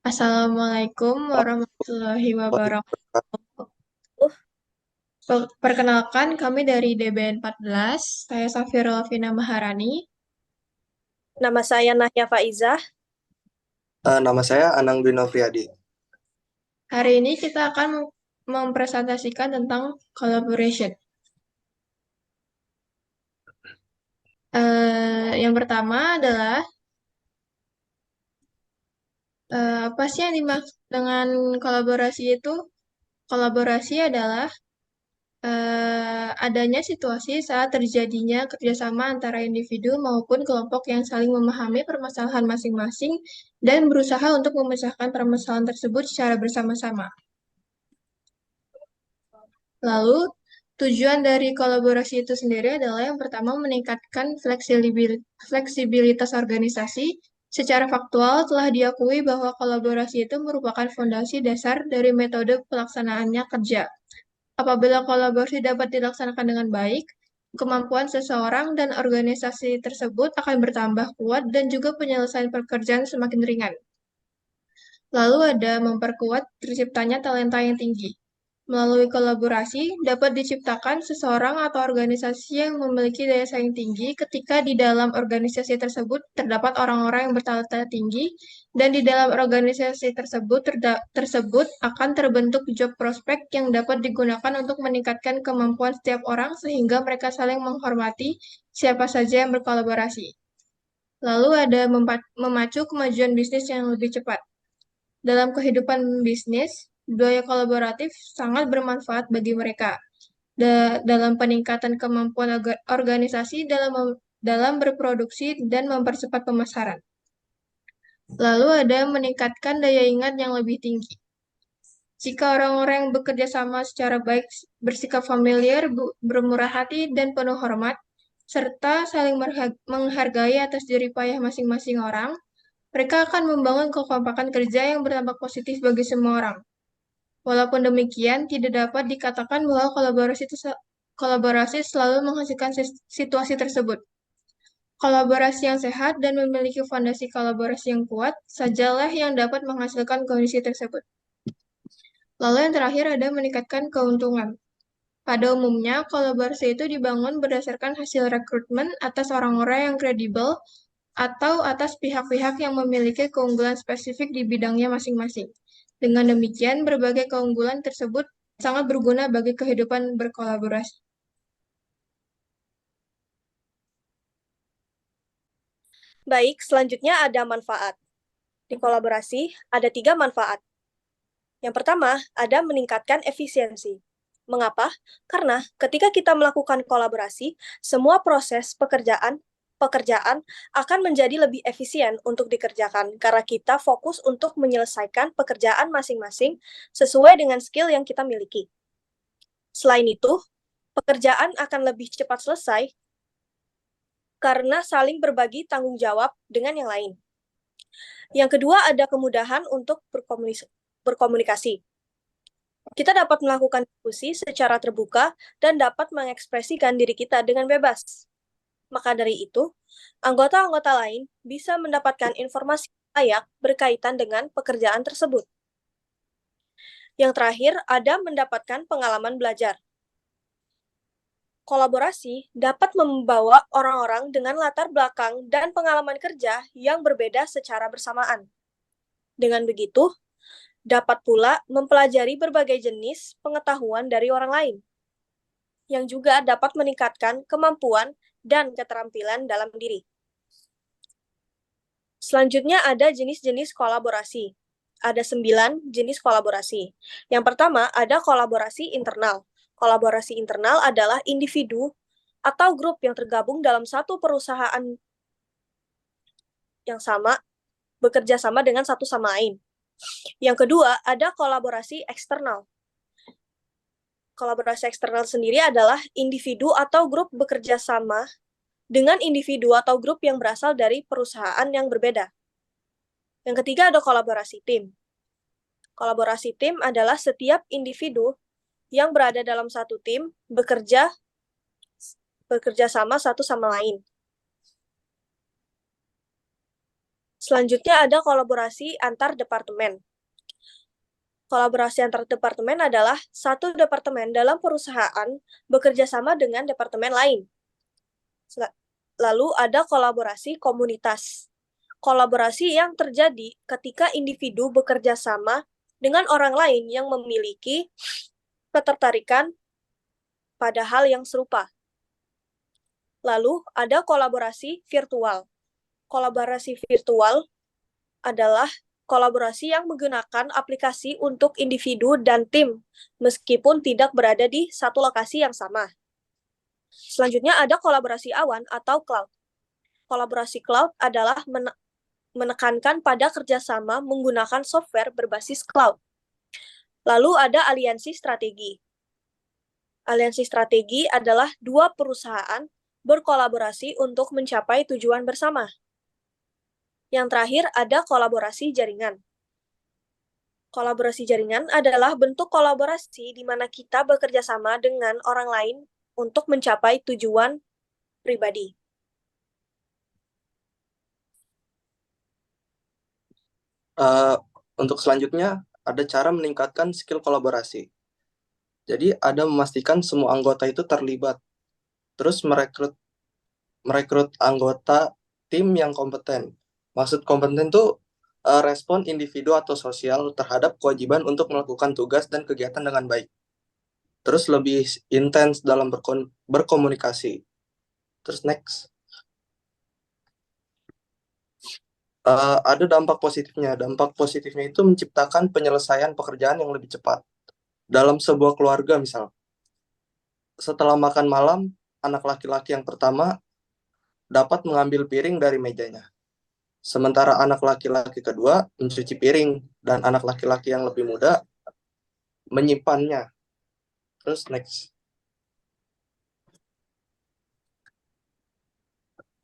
Assalamualaikum warahmatullahi wabarakatuh. Perkenalkan, kami dari DB14. Saya Safira Alvina Maharani. Nama saya Nahya Faizah. Nama saya Anang Dwi Novriadi. Hari ini kita akan mempresentasikan tentang collaboration. Yang pertama adalah apa sih yang dimaksud dengan kolaborasi itu? Kolaborasi adalah adanya situasi saat terjadinya kerjasama antara individu maupun kelompok yang saling memahami permasalahan masing-masing dan berusaha untuk memecahkan permasalahan tersebut secara bersama-sama. Lalu, tujuan dari kolaborasi itu sendiri adalah yang pertama meningkatkan fleksibilitas organisasi. Secara faktual telah diakui bahwa kolaborasi itu merupakan fondasi dasar dari metode pelaksanaannya kerja. Apabila kolaborasi dapat dilaksanakan dengan baik, kemampuan seseorang dan organisasi tersebut akan bertambah kuat dan juga penyelesaian pekerjaan semakin ringan. Lalu ada memperkuat terciptanya talenta yang tinggi. Melalui kolaborasi, dapat diciptakan seseorang atau organisasi yang memiliki daya saing tinggi ketika di dalam organisasi tersebut terdapat orang-orang yang bertalenta tinggi dan di dalam organisasi tersebut akan terbentuk job prospek yang dapat digunakan untuk meningkatkan kemampuan setiap orang sehingga mereka saling menghormati siapa saja yang berkolaborasi. Lalu ada memacu kemajuan bisnis yang lebih cepat. Dalam kehidupan bisnis, budaya kolaboratif sangat bermanfaat bagi mereka dalam peningkatan kemampuan organisasi dalam berproduksi dan mempercepat pemasaran. Lalu ada meningkatkan daya ingat yang lebih tinggi. Jika orang-orang yang bekerja sama secara baik, bersikap familiar, bermurah hati, dan penuh hormat, serta saling menghargai atas jerih payah masing-masing orang, mereka akan membangun kekompakan kerja yang berdampak positif bagi semua orang. Walaupun demikian, tidak dapat dikatakan bahwa kolaborasi selalu menghasilkan situasi tersebut. Kolaborasi yang sehat dan memiliki fondasi kolaborasi yang kuat sajalah yang dapat menghasilkan kondisi tersebut. Lalu yang terakhir ada meningkatkan keuntungan. Pada umumnya, kolaborasi itu dibangun berdasarkan hasil rekrutmen atas orang-orang yang kredibel atau atas pihak-pihak yang memiliki keunggulan spesifik di bidangnya masing-masing. Dengan demikian, berbagai keunggulan tersebut sangat berguna bagi kehidupan berkolaborasi. Baik, selanjutnya ada manfaat. Di kolaborasi, ada 3 manfaat. Yang pertama, ada meningkatkan efisiensi. Mengapa? Karena ketika kita melakukan kolaborasi, semua proses pekerjaan akan menjadi lebih efisien untuk dikerjakan karena kita fokus untuk menyelesaikan pekerjaan masing-masing sesuai dengan skill yang kita miliki. Selain itu, pekerjaan akan lebih cepat selesai karena saling berbagi tanggung jawab dengan yang lain. Yang kedua, ada kemudahan untuk berkomunikasi. Kita dapat melakukan diskusi secara terbuka dan dapat mengekspresikan diri kita dengan bebas. Maka dari itu, anggota-anggota lain bisa mendapatkan informasi layak berkaitan dengan pekerjaan tersebut. Yang terakhir, ada mendapatkan pengalaman belajar. Kolaborasi dapat membawa orang-orang dengan latar belakang dan pengalaman kerja yang berbeda secara bersamaan. Dengan begitu, dapat pula mempelajari berbagai jenis pengetahuan dari orang lain, yang juga dapat meningkatkan kemampuan dan keterampilan dalam diri. Selanjutnya ada jenis-jenis kolaborasi. Ada 9 jenis kolaborasi. Yang pertama ada kolaborasi internal. Kolaborasi internal adalah individu atau grup yang tergabung dalam satu perusahaan yang sama, bekerja sama dengan satu sama lain. Yang kedua, ada kolaborasi eksternal. Kolaborasi eksternal sendiri adalah individu atau grup bekerja sama dengan individu atau grup yang berasal dari perusahaan yang berbeda. Yang ketiga, ada kolaborasi tim. Kolaborasi tim adalah setiap individu yang berada dalam satu tim bekerja sama satu sama lain. Selanjutnya ada kolaborasi antar departemen. Kolaborasi antar departemen adalah satu departemen dalam perusahaan bekerja sama dengan departemen lain. Lalu ada kolaborasi komunitas. Kolaborasi yang terjadi ketika individu bekerja sama dengan orang lain yang memiliki ketertarikan pada hal yang serupa. Lalu ada kolaborasi virtual. Kolaborasi virtual adalah kolaborasi yang menggunakan aplikasi untuk individu dan tim, meskipun tidak berada di satu lokasi yang sama. Selanjutnya ada kolaborasi awan atau cloud. Kolaborasi cloud adalah menekankan pada kerjasama menggunakan software berbasis cloud. Lalu ada aliansi strategi. Aliansi strategi adalah dua perusahaan berkolaborasi untuk mencapai tujuan bersama. Yang terakhir ada kolaborasi jaringan. Kolaborasi jaringan adalah bentuk kolaborasi di mana kita bekerja sama dengan orang lain untuk mencapai tujuan pribadi. Untuk selanjutnya, ada cara meningkatkan skill kolaborasi. Jadi, ada memastikan semua anggota itu terlibat. Terus merekrut anggota tim yang kompeten. Maksud kompeten itu respon individu atau sosial terhadap kewajiban untuk melakukan tugas dan kegiatan dengan baik. Terus lebih intens dalam berkomunikasi. Terus next. Ada dampak positifnya. Dampak positifnya itu menciptakan penyelesaian pekerjaan yang lebih cepat. Dalam sebuah keluarga misal, setelah makan malam, anak laki-laki yang pertama dapat mengambil piring dari mejanya. Sementara anak laki-laki kedua mencuci piring, dan anak laki-laki yang lebih muda menyimpannya. Terus next.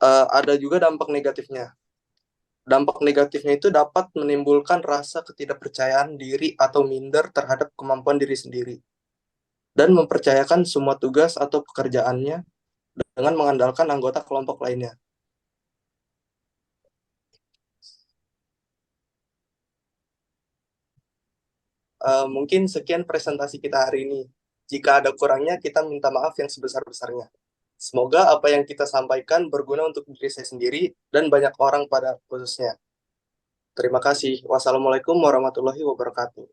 Ada juga dampak negatifnya. Dampak negatifnya itu dapat menimbulkan rasa ketidakpercayaan diri atau minder terhadap kemampuan diri sendiri, dan mempercayakan semua tugas atau pekerjaannya dengan mengandalkan anggota kelompok lainnya. Mungkin sekian presentasi kita hari ini. Jika ada kurangnya, kita minta maaf yang sebesar-besarnya. Semoga apa yang kita sampaikan berguna untuk diri saya sendiri dan banyak orang pada khususnya. Terima kasih. Wassalamualaikum warahmatullahi wabarakatuh.